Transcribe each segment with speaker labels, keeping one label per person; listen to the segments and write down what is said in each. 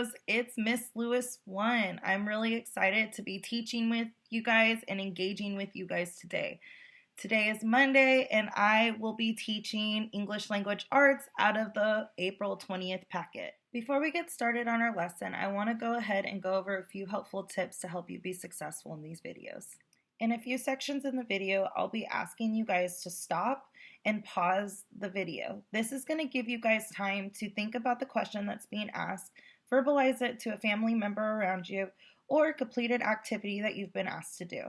Speaker 1: kiddos, it's Miss Lewis 1. I'm really excited to be teaching with you guys and engaging with you guys today. Today is Monday and I will be teaching English Language Arts out of the April 20th packet. Before we get started on our lesson, I want to go ahead and go over a few helpful tips to help you be successful in these videos. In a few sections in the video, I'll be asking you guys to stop and pause the video. This is going to give you guys time to think about the question that's being asked, verbalize it to a family member around you, or a completed activity that you've been asked to do.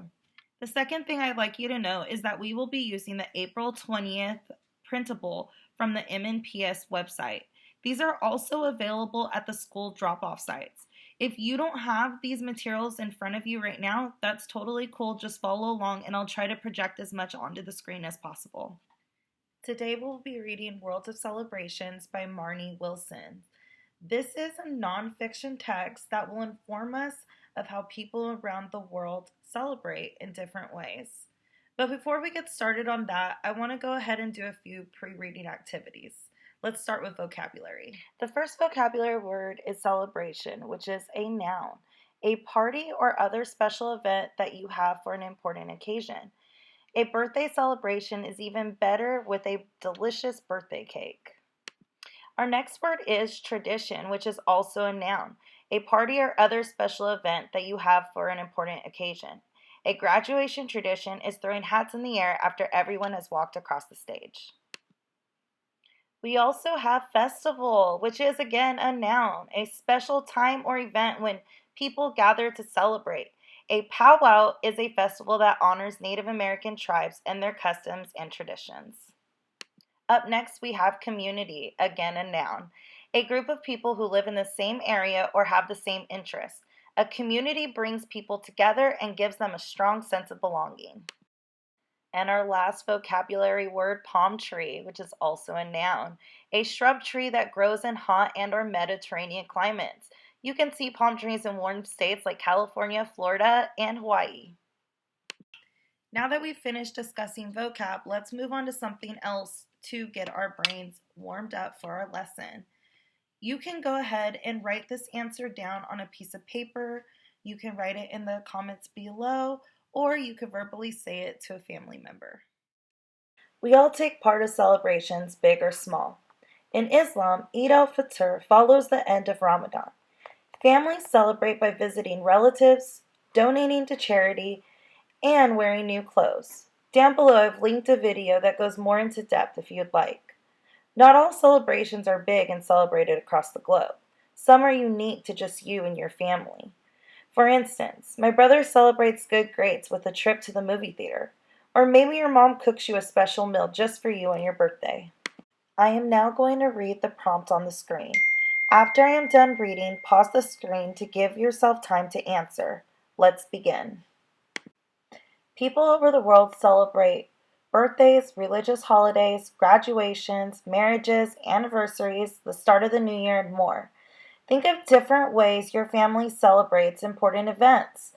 Speaker 1: The second thing I'd like you to know is that we will be using the April 20th printable from the MNPS website. These are also available at the school drop-off sites. If you don't have these materials in front of you right now, that's totally cool. Just follow along and I'll try to project as much onto the screen as possible. Today we'll be reading World of Celebrations by Marnie Wilson. This is a nonfiction text that will inform us of how people around the world celebrate in different ways. But before we get started on that, I want to go ahead and do a few pre-reading activities. Let's start with vocabulary. The first vocabulary word is celebration, which is a noun, a party or other special event that you have for an important occasion. A birthday celebration is even better with a delicious birthday cake. Our next word is tradition, which is also a noun, a party or other special event that you have for an important occasion. A graduation tradition is throwing hats in the air after everyone has walked across the stage. We also have festival, which is again a noun, a special time or event when people gather to celebrate. A powwow is a festival that honors Native American tribes and their customs and traditions. Up next, we have community, again a noun, a group of people who live in the same area or have the same interests. A community brings people together and gives them a strong sense of belonging. And our last vocabulary word, palm tree, which is also a noun, a shrub tree that grows in hot and or Mediterranean climates. You can see palm trees in warm states like California, Florida, and Hawaii. Now that we've finished discussing vocab, let's move on to something else to get our brains warmed up for our lesson. You can go ahead and write this answer down on a piece of paper. You can write it in the comments below, or you could verbally say it to a family member. We all take part of celebrations, big or small. In Islam, Eid al-Fitr follows the end of Ramadan. Families celebrate by visiting relatives, donating to charity, and wearing new clothes. Down below I've linked a video that goes more into depth if you'd like. Not all celebrations are big and celebrated across the globe. Some are unique to just you and your family. For instance, my brother celebrates good grades with a trip to the movie theater. Or maybe your mom cooks you a special meal just for you on your birthday. I am now going to read the prompt on the screen. After I am done reading, pause the screen to give yourself time to answer. Let's begin. People over the world celebrate birthdays, religious holidays, graduations, marriages, anniversaries, the start of the new year, and more. Think of different ways your family celebrates important events.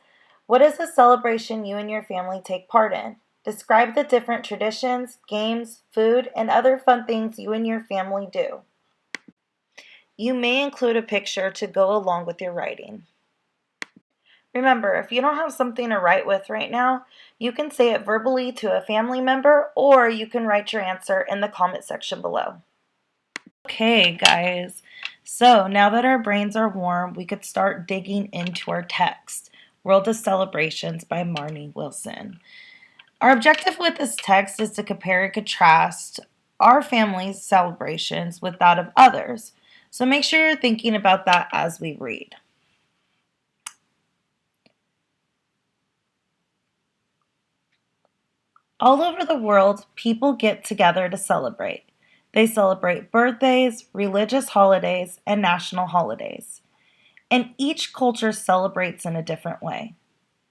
Speaker 1: What is a celebration you and your family take part in? Describe the different traditions, games, food, and other fun things you and your family do. You may include a picture to go along with your writing. Remember, if you don't have something to write with right now, you can say it verbally to a family member, or you can write your answer in the comment section below. Okay, guys, so now that our brains are warm, we could start digging into our text, World of Celebrations by Marnie Wilson. Our objective with this text is to compare and contrast our family's celebrations with that of others. So make sure you're thinking about that as we read. All over the world, people get together to celebrate. They celebrate birthdays, religious holidays, and national holidays. And each culture celebrates in a different way.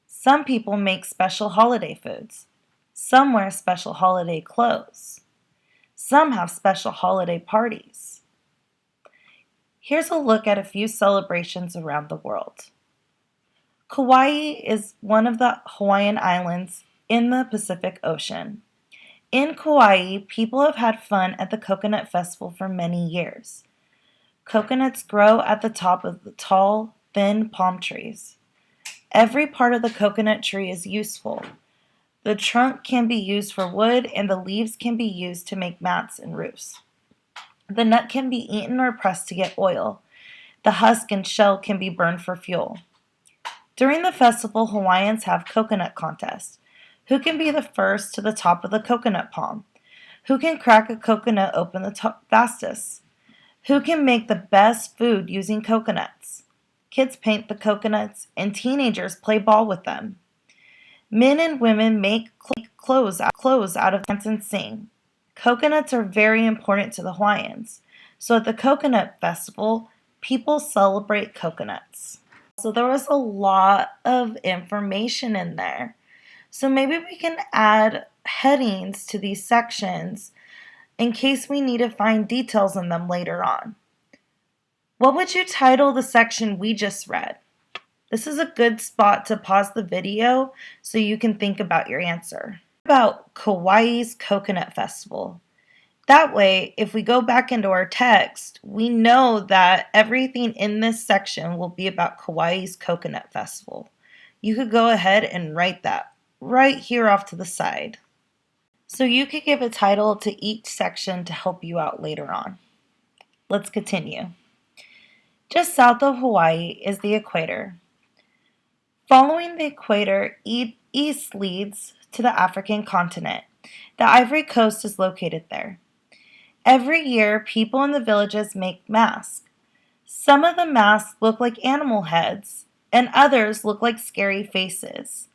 Speaker 1: Some people make special holiday foods. Some wear special holiday clothes. Some have special holiday parties. Here's a look at a few celebrations around the world. Kauai is one of the Hawaiian islands in the Pacific Ocean. In Kauai, people have had fun at the Coconut Festival for many years. Coconuts grow at the top of the tall, thin palm trees. Every part of the coconut tree is useful. The trunk can be used for wood, and the leaves can be used to make mats and roofs. The nut can be eaten or pressed to get oil. The husk and shell can be burned for fuel. During the festival, Hawaiians have coconut contests. Who can be the first to the top of the coconut palm? Who can crack a coconut open the fastest? Who can make the best food using coconuts? Kids paint the coconuts, and teenagers play ball with them. Men and women make clothes out of plants and sing. Coconuts are very important to the Hawaiians. So at the Coconut Festival, people celebrate coconuts. So there was a lot of information in there. So maybe we can add headings to these sections in case we need to find details in them later on. What would you title the section we just read? This is a good spot to pause the video so you can think about your answer. About Kauai's Coconut Festival. That way, if we go back into our text, we know that everything in this section will be about Kauai's Coconut Festival. You could go ahead and write that right here off to the side. So you could give a title to each section to help you out later on. Let's continue. Just south of Hawaii is the equator. Following the equator, east leads to the African continent. The Ivory Coast is located there. Every year, people in the villages make masks. Some of the masks look like animal heads, and others look like scary faces.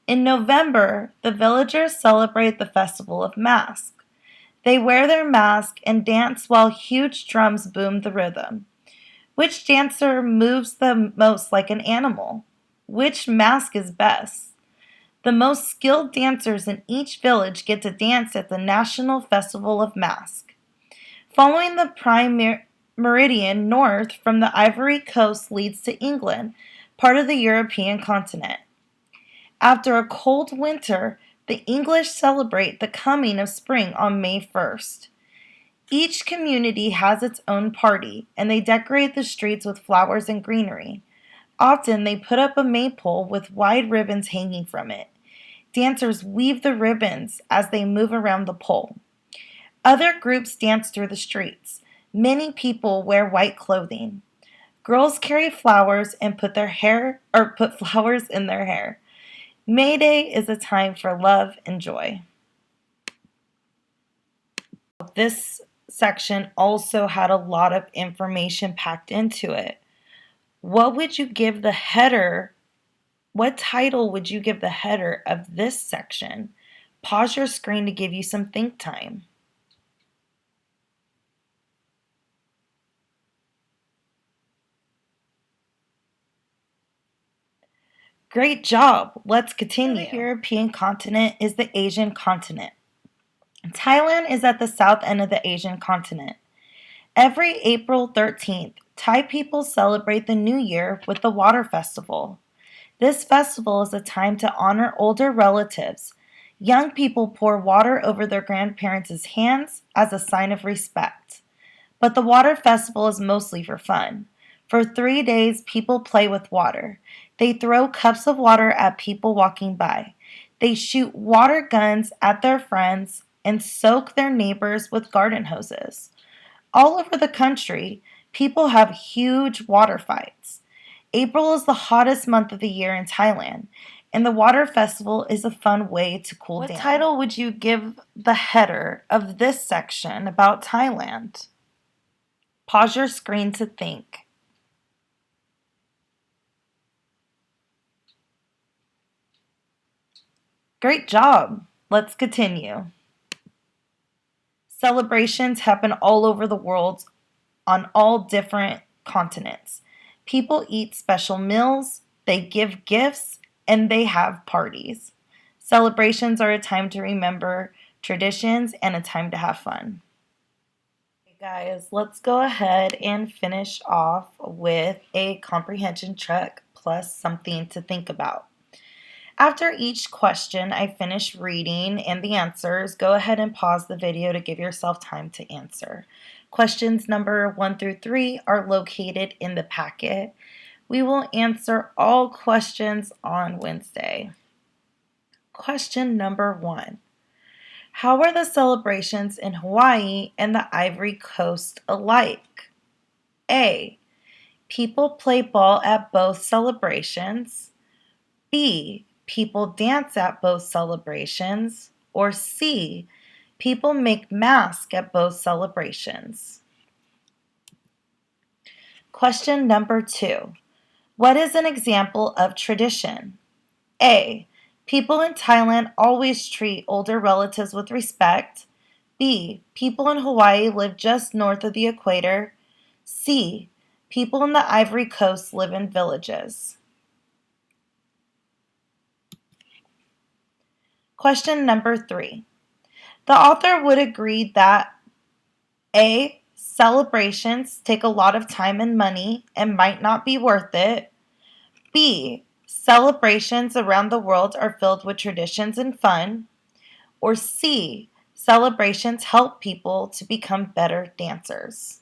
Speaker 1: In November, the villagers celebrate the Festival of Masks. They wear their mask and dance while huge drums boom the rhythm. Which dancer moves the most like an animal? Which mask is best? The most skilled dancers in each village get to dance at the National Festival of Masks. Following the prime meridian north from the Ivory Coast leads to England, part of the European continent. After a cold winter, the English celebrate the coming of spring on May 1st. Each community has its own party, and they decorate the streets with flowers and greenery. Often they put up a maypole with wide ribbons hanging from it. Dancers weave the ribbons as they move around the pole. Other groups dance through the streets. Many people wear white clothing. Girls carry flowers and put flowers in their hair. May Day is a time for love and joy. This section also had a lot of information packed into it. What would you give the header? What title would you give the header of this section? Pause your screen to give you some think time. Great job. Let's continue. The European continent is the Asian continent. Thailand is at the south end of the Asian continent. Every April 13th, Thai people celebrate the New Year with the Water Festival. This festival is a time to honor older relatives. Young people pour water over their grandparents' hands as a sign of respect. But the Water Festival is mostly for fun. For 3 days, people play with water. They throw cups of water at people walking by. They shoot water guns at their friends and soak their neighbors with garden hoses. All over the country, people have huge water fights. April is the hottest month of the year in Thailand, and the Water Festival is a fun way to cool down. What title would you give the header of this section about Thailand? Pause your screen to think. Great job. Let's continue. Celebrations happen all over the world on all different continents. People eat special meals, they give gifts, and they have parties. Celebrations are a time to remember traditions and a time to have fun. Okay, guys, let's go ahead and finish off with a comprehension check plus something to think about. After each question I finish reading and the answers, go ahead and pause the video to give yourself time to answer. Questions number 1 through 3 are located in the packet. We will answer all questions on Wednesday. Question number 1. How are the celebrations in Hawaii and the Ivory Coast alike? A. People play ball at both celebrations. B. People dance at both celebrations. Or C. People make masks at both celebrations. Question number 2. What is an example of tradition? A. People in Thailand always treat older relatives with respect. B. People in Hawaii live just north of the equator. C. People in the Ivory Coast live in villages. Question number 3. The author would agree that A. Celebrations take a lot of time and money and might not be worth it. B. Celebrations around the world are filled with traditions and fun. Or C. Celebrations help people to become better dancers.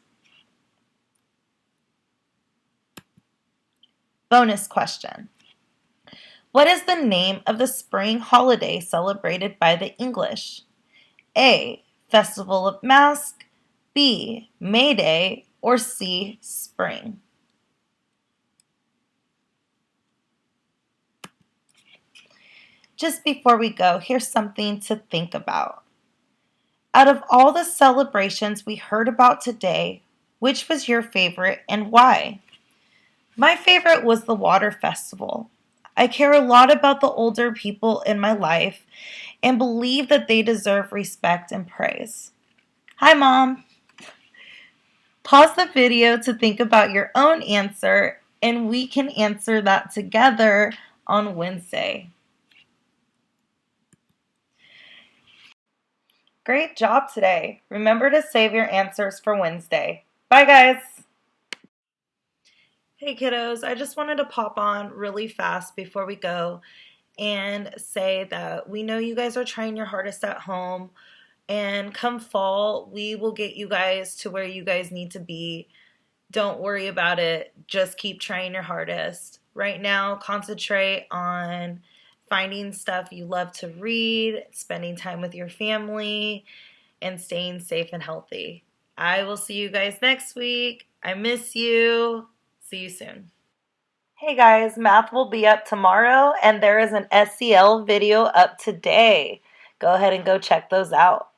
Speaker 1: Bonus question. What is the name of the spring holiday celebrated by the English? A. Festival of Masks. B. May Day. Or C. Spring. Just before we go, here's something to think about. Out of all the celebrations we heard about today, which was your favorite and why? My favorite was the water festival. I care a lot about the older people in my life and believe that they deserve respect and praise. Hi, Mom. Pause the video to think about your own answer, and we can answer that together on Wednesday. Great job today. Remember to save your answers for Wednesday. Bye, guys. Hey, kiddos. I just wanted to pop on really fast before we go and say that we know you guys are trying your hardest at home. And come fall, we will get you guys to where you guys need to be. Don't worry about it. Just keep trying your hardest. Right now, concentrate on finding stuff you love to read, spending time with your family, and staying safe and healthy. I will see you guys next week. I miss you. See you soon. Hey guys, math will be up tomorrow, and there is an SEL video up today. Go ahead and go check those out.